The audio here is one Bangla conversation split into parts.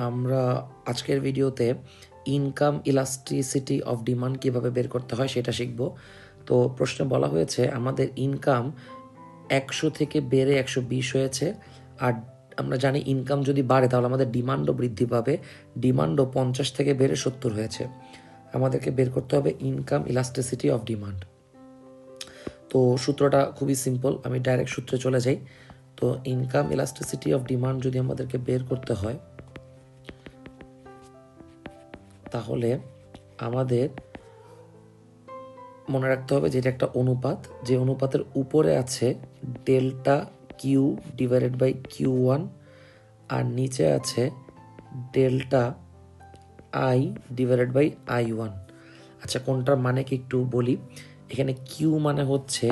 আমরা আজকের ভিডিওতে ইনকাম ইলাস্টিসিটি অফ ডিমান্ড কীভাবে বের করতে হয় সেটা শিখব। তো প্রশ্নে বলা হয়েছে আমাদের ইনকাম 100 থেকে বেড়ে 120 হয়েছে, আর আমরা জানি ইনকাম যদি বাড়ে তাহলে আমাদের ডিমান্ডও বৃদ্ধি পাবে। ডিমান্ডও 50 থেকে বেড়ে 70 হয়েছে। আমাদেরকে বের করতে হবে ইনকাম ইলাস্টিসিটি অফ ডিমান্ড। তো সূত্রটা খুবই সিম্পল, আমি ডাইরেক্ট সূত্রে চলে যাই। তো ইনকাম ইলাস্টিসিটি অফ ডিমান্ড যদি আমাদেরকে বের করতে হয় তাহলে আমাদের মনে রাখতে হবে যে এটা একটা অনুপাত, যে অনুপাতের উপরে আছে delta Q divided by Q one, আর নিচে আছে delta I divided by I one. আচ্ছা, কোনটার মানে কি একটু বলি। এখানে কিউ মানে হচ্ছে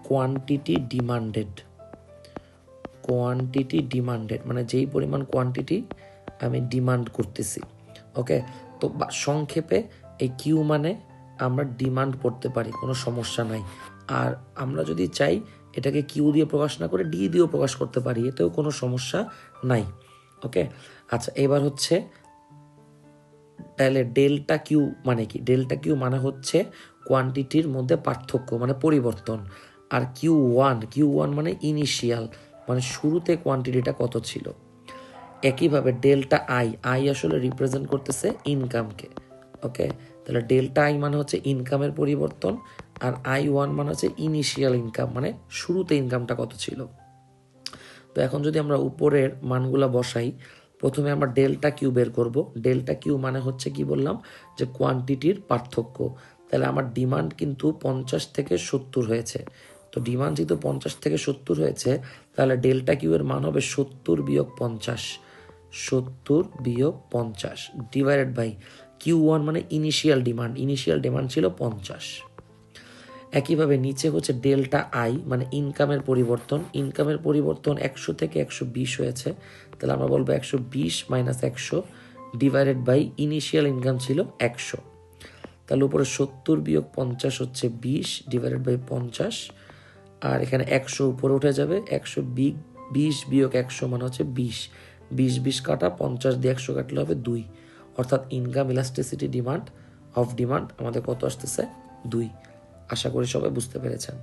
কোয়ান্টিটি ডিমান্ডেড, কোয়ান্টিটি ডিমান্ডেড মানে যেই পরিমাণ কোয়ান্টিটি আমি ডিমান্ড করতেছি। ওকে, তো সংক্ষেপে এই কিউ মানে আমরা ডিমান্ড করতে পারি, কোনো সমস্যা নাই। আর আমরা যদি চাই এটাকে কিউ দিয়ে প্রকাশ না করে ডি দিয়েও প্রকাশ করতে পারি, এতেও কোনো সমস্যা নাই। ওকে, আচ্ছা এবার হচ্ছে তাহলে ডেল্টা কিউ মানে কি? ডেল্টা কিউ মানে হচ্ছে কোয়ান্টিটির মধ্যে পার্থক্য মানে পরিবর্তন। আর কিউ ওয়ান মানে ইনিশিয়াল মানে শুরুতে কোয়ান্টিটিটা কত ছিল। একইভাবে ডেল্টা আই আসলে রিপ্রেজেন্ট করতেছে ইনকামকে। ওকে, তাহলে ডেল্টা আই মানে হচ্ছে ইনকামের পরিবর্তন, আর আই ওয়ান মানে হচ্ছে ইনিশিয়াল ইনকাম মানে শুরুতে ইনকামটা কত ছিল। তো এখন যদি আমরা উপরের মানগুলা বসাই, প্রথমে আমরা ডেল্টা কিউ বের করব। ডেল্টা কিউ মানে হচ্ছে কি বললাম, যে কোয়ান্টিটির পার্থক্য। তাহলে আমার ডিমান্ড কিন্তু 50 থেকে 70 হয়েছে। তো ডিমান্ড যেহেতু 50 থেকে 70 হয়েছে, তাহলে ডেল্টা কিউ এর মান হবে 70 বিয়োগ 50, 70 বিয়োগ 50 ডিভাইডেড বাই কিউ ওয়ান মানে ইনিশিয়াল ডিমান্ড ছিল 50। একইভাবে নিচে হচ্ছে ডেল্টা আই মানে ইনকামের পরিবর্তন 100 থেকে 120 হয়েছে। তাহলে আমরা বলবো 120 minus 100 divided by initial income ছিল 100। তাহলে উপরে 70 বিয়োগ 50 হচ্ছে 20 ডিভাইডেড বাই 50, আর এখানে 100 উপরে উঠে যাবে। 120 বিয়োগ 100 মানে হচ্ছে 20, 20 কাটা 50 দিয়ে 100 কাটলে হবে 2। অর্থাৎ ইনকাম ইলাস্টিসিটি ডিমান্ড আমাদের কত আসতেছে? 2। আশা করি সবাই বুঝতে পেরেছেন।